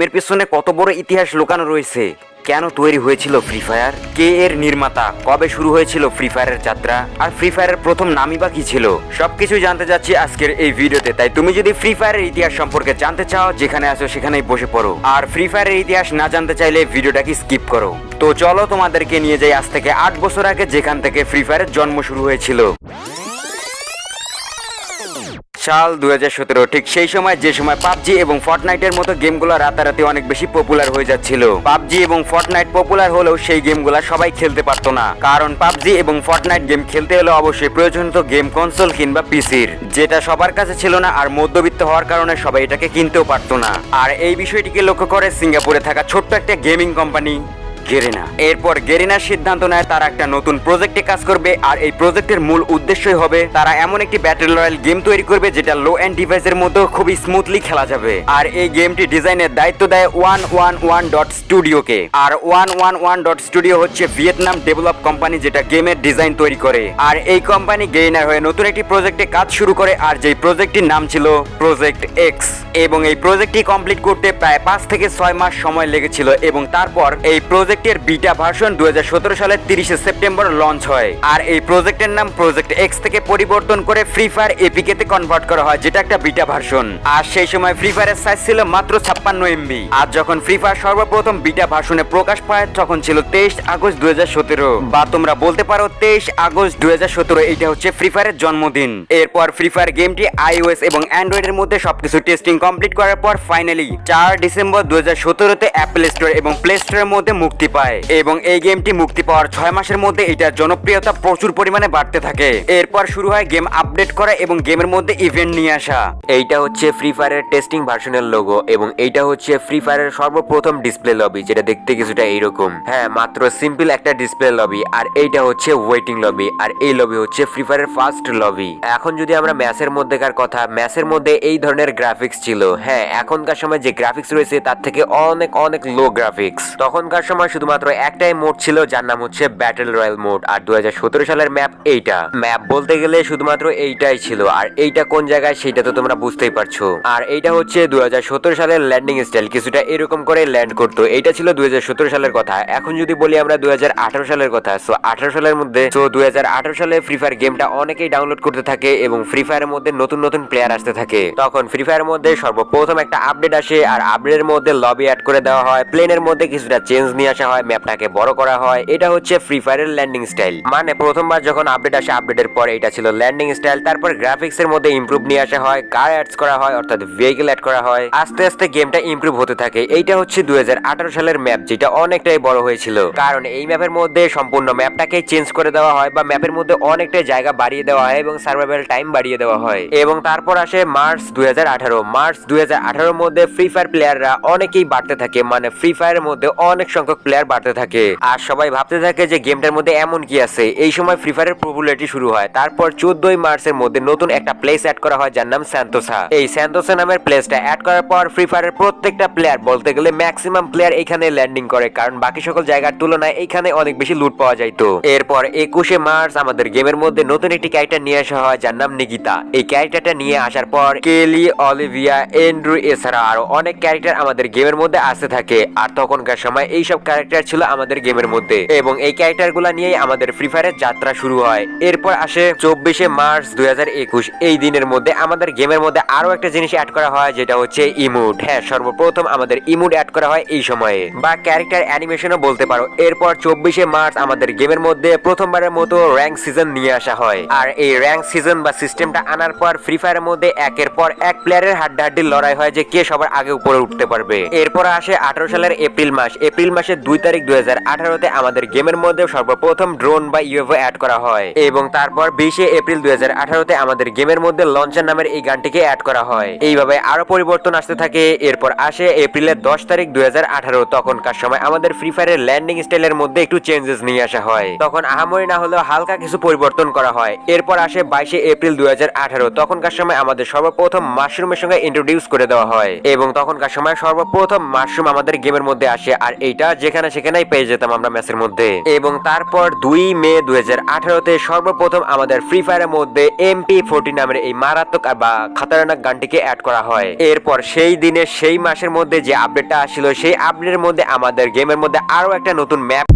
এর পেছনে কত বড় ইতিহাস লুকানো রয়েছে, কেন তৈরি হয়েছিল ফ্রি ফায়ার, কে এর নির্মাতা, কবে শুরু হয়েছিল ফ্রি ফায়ারের যাত্রা, আর ফ্রি ফায়ারের প্রথম নামই বা কি ছিল, সবকিছু জানতে যাচ্ছি আজকের এই ভিডিওতে। তাই তুমি যদি ফ্রি ফায়ারের ইতিহাস সম্পর্কে জানতে চাও, যেখানে আছো সেখানেই বসে পড়ো। আর ফ্রি ফায়ারের ইতিহাস না জানতে চাইলে ভিডিওটাকে স্কিপ করো। তো চলো তোমাদেরকে নিয়ে যাই আজ থেকে 8 বছর আগে, যেখান থেকে ফ্রি ফায়ারের জন্ম শুরু হয়েছিল। সাল 2017, ঠিক সেই সময় যে সময় পাবজি এবং ফর্টনাইটের মতো গেমগুলো রাতারাতি অনেক বেশি পপুলার হয়ে যাচ্ছিল। পাবজি এবং ফর্টনাইট পপুলার হলেও সেই গেমগুলো সবাই খেলতে পারতো না, কারণ পাবজি এবং ফর্টনাইট গেম খেলতে হলে অবশ্যই প্রয়োজন হতো গেম কনসোল কিংবা পিসির, যেটা সবার কাছে ছিল না। আর মধ্যবিত্ত হওয়ার কারণে সবাই এটাকে কিনতেও পারতো না। আর এই বিষয়টিকে লক্ষ্য করে সিঙ্গাপুরে থাকা ছোট্ট একটা গেমিং কোম্পানি গেরিনা, এরপর গেরিনার সিদ্ধান্ত নেয় তারা একটা নতুন প্রজেক্টে কাজ করবে। আর এই প্রজেক্টের মূল উদ্দেশ্যই হবে তারা এমন একটি ব্যাটল রয়্যাল গেম তৈরি করবে যেটা লো এন্ড ডিভাইসের মধ্যে খুব স্মুথলি খেলা যাবে। আর এই গেমটি ডিজাইনের দায়িত্ব দেয় 111.studio-কে। আর 111.studio হচ্ছে ভিয়েতনাম ডেভেলপ কোম্পানি, যেটা গেমের ডিজাইন তৈরি করে। আর এই কোম্পানি গেরিনার হয়ে নতুন একটি প্রজেক্টে কাজ শুরু করে, আর যেই প্রজেক্টটির নাম ছিল প্রজেক্ট এক্স। এবং এই প্রজেক্টটি কমপ্লিট করতে প্রায় 5 থেকে 6 মাস সময় লেগেছিল। এবং তারপর এই প্রজেক্টের বিটা ভার্সন 2017 সালের 30 সেপ্টেম্বর লঞ্চ হয়। আর এই প্রজেক্টের নাম প্রজেক্ট এক্স থেকে পরিবর্তন করে ফ্রি ফায়ার এপিকে তে কনভার্ট করা হয়, যেটা একটা বিটা ভার্সন। আর সেই সময় ফ্রি ফায়ারের সাইজ ছিল মাত্র 56 MB। আর যখন ফ্রি ফায়ার সর্বপ্রথম বিটা ভার্সনে প্রকাশ পায় তখন ছিল 23 আগস্ট 2017, বা তোমরা বলতে পারো 23 আগস্ট 2017। এটা হচ্ছে ফ্রি ফায়ারের জন্মদিন। এরপর ফ্রি ফায়ার গেমটি iOS এবং অ্যান্ড্রয়েডের মধ্যে সবকিছু টেস্টিং কমপ্লিট করার পর ফাইনালি 4 ডিসেম্বর 2017-তে অ্যাপল স্টোর এবং প্লে স্টোরের মধ্যে মুক্তি পায়। এবং এই গেমটি মুক্তি পাওয়ার 6 মাসের মধ্যে এটার জনপ্রিয়তা প্রচুর পরিমাণে বাড়তে থাকে। এরপর শুরু হয় গেম আপডেট করা এবং গেমের মধ্যে ইভেন্ট নিয়ে আসা। এইটা হচ্ছে ফ্রি ফায়ারের টেস্টিং ভার্সনের লোগো, এবং এইটা হচ্ছে ফ্রি ফায়ারের সর্বপ্রথম ডিসপ্লে লবি, যেটা দেখতে কিছুটা এইরকম। হ্যাঁ, মাত্র সিম্পল একটা ডিসপ্লে লবি। আর এইটা হচ্ছে ওয়েটিং লবি, আর এই লবি হচ্ছে ফ্রি ফায়ারের ফার্স্ট লবি। এখন যদি আমরা ম্যাচের মধ্যেকার কথা, ম্যাচের মধ্যে এই ধরনের গ্রাফিক্স ছিল। হ্যাঁ, এখনকার সময় যে গ্রাফিক্স রয়েছে তার থেকে অনেক অনেক লো গ্রাফিক্স। তখনকার সময় শুধুমাত্র একটাই মোড ছিল, যার নাম হচ্ছে ব্যাটল রয়্যাল মোড। আর 2017 সালের ম্যাপ এইটা। ম্যাপ বলতে গেলে শুধুমাত্র এইটাই ছিল। আর এইটা কোন জায়গায় সেটা তো তোমরা বুঝতেই পারছো। আর এইটা হচ্ছে 2017 সালের ল্যান্ডিং স্টাইল, কিছুটা এরকম করে ল্যান্ড করতো। এইটা ছিল 2017 সালের কথা। এখন যদি বলি আমরা 2018 সালের কথা, সো 18 সালের মধ্যে 2018 সালে ফ্রি ফায়ার গেমটা অনেকেই ডাউনলোড করতে থাকে এবং ফ্রি ফায়ারের মধ্যে নতুন নতুন প্লেয়ার আসতে থাকে। তখন ফ্রি ফায়ারের মধ্যে সর্বপ্রথম একটা আপডেট আসে, আর আপডেটের মধ্যে লবি অ্যাড করে দেওয়া হয়, প্লেনের মধ্যে কিছুটা চেঞ্জ নিয়ে আসা হয়, ম্যাপটাকে বড় করা হয়। এটা হচ্ছে ফ্রি ফায়ারের ল্যান্ডিং স্টাইল। মানে প্রথমবার যখন আপডেট আসে, আপডেটের পরে এটা ছিল ল্যান্ডিং স্টাইল। তারপর গ্রাফিক্স এর মধ্যে ইমপ্রুভ নিয়ে আসা হয়, কার অ্যাডস করা হয়, অর্থাৎ ভেহিকল অ্যাড করা হয়। আস্তে আস্তে গেমটা ইমপ্রুভ হতে থাকে। এইটা হচ্ছে 2018 সালের ম্যাপ, যেটা অনেকটাই বড় হয়েছিল, কারণ এই ম্যাপের মধ্যে সম্পূর্ণ ম্যাপটাকে চেঞ্জ করে দেওয়া হয়, বা ম্যাপের মধ্যে অনেকটাই জায়গা বাড়িয়ে দেওয়া হয় এবং সার্ভাইভাল টাইম বাড়িয়ে দেওয়া হয়। এবং তারপর আসে মার্চ 2018। মার্চ 2018-র মধ্যে ফ্রি ফায়ার প্লেয়াররা অনেকেই বাড়তে থাকে, মানে ফ্রি ফায়ারের মধ্যে অনেক সংখ্যক প্লেয়ার বাড়তে থাকে। আর সবাই ভাবতে থাকে যে গেমটার মধ্যে এমন কি আছে। এই সময় ফ্রি ফায়ারের পপুলারিটি শুরু হয়। তারপর 14 মার্চের মধ্যে নতুন একটা প্লেস অ্যাড করা হয়, যার নাম স্যান্তোসা। এই স্যান্তোসা নামের প্লেসটা অ্যাড করার পর ফ্রি ফায়ারের প্রত্যেকটা প্লেয়ার, বলতে গেলে ম্যাক্সিমাম প্লেয়ার এখানে ল্যান্ডিং করে, কারণ বাকি সকল জায়গার তুলনায় এখানে অনেক বেশি লুট পাওয়া যাইতো। এরপর 21 মার্চ আমাদের গেমের মধ্যে নতুন একটি ক্যারেক্টার নিয়ে আসা হয়, যার নাম নিকিতা। এই ক্যারেক্টারটা নিয়ে আসার পর কেলি, অলিভিয়া, এন্ড্রু এছাড়া আরো অনেক ক্যারেক্টার আমাদের গেমের মধ্যে আসতে থাকে। আর তখনকার সময় এইসব ক্যারেক্টার ছিল আমাদের গেমের মধ্যে, এবং এই ক্যারেক্টার গুলা নিয়েই আমাদের ফ্রি ফায়ারের যাত্রা শুরু হয়। এরপর আসে 24 মার্চ 2021। এই দিনের মধ্যে আমাদের গেমের মধ্যে আরো একটা জিনিস অ্যাড করা হয়, যেটা হচ্ছে ইমোট। হ্যাঁ, সর্বপ্রথম আমাদের ইমোট অ্যাড করা হয় এই সময়ে, বা ক্যারেক্টার অ্যানিমেশনও বলতে পারো। এরপর 24 মার্চ আমাদের গেমের মধ্যে প্রথমবারের মতো র্যাঙ্ক সিজন নিয়ে আসা হয়। আর এই র্যাঙ্ক সিজন বা সিস্টেমটা আনার পর ফ্রি ফায়ারের মধ্যে একের পর এক প্লেয়ারের হাড্ডাহাড্ডি লড়াই হয় যে কে সবার আগে উপরে উঠতে পারবে। এরপর আসে 18 সালের এপ্রিল মাস। এপ্রিল মাসের 2 তারিখ 2018-তে আমাদের গেমের মধ্যে সর্বপ্রথম ড্রোন বা ইউএফও অ্যাড করা হয়। এবং তারপর 20 এপ্রিল 2018-তে আমাদের গেমের মধ্যে লঞ্চার নামের এই গানটিকে অ্যাড করা হয়। এইভাবে আরো পরিবর্তন আসতে থাকে। এরপর আসে এপ্রিলের 10 তারিখ 2018। তখনকার সময় আমাদের ফ্রি ফায়ারের ল্যান্ডিং স্টাইলের মধ্যে একটু চেঞ্জেস নিয়ে আসা হয়। তখন আহামরি না হলেও হালকা কিছু পরিবর্তন করা হয়। এরপর আসে 22 এপ্রিল 2018। তখনকার সময় আমাদের সর্বপ্রথম মাশরুমের সঙ্গে ইন্ট্রোডিউস করে দেওয়া হয়, এবং তখনকার সময় সর্বপ্রথম মাশরুম আমাদের গেমের মধ্যে আসে। আর এইটা যেখানে যেখানে সেখানেই পেয়ে যেতাম আমরা ম্যাচের মধ্যে। এবং তারপর 2 মে 2018-তে সর্বপ্রথম আমাদের ফ্রি ফায়ারের মধ্যে MP40 নামের এই মারাত্মক বা খতরনাক গানটিকে অ্যাড করা হয়। এরপর সেই দিনে সেই মাসের মধ্যে যে আপডেটটা আসছিল সেই আপডেটের মধ্যে আমাদের গেমের মধ্যে আরো একটা নতুন ম্যাপ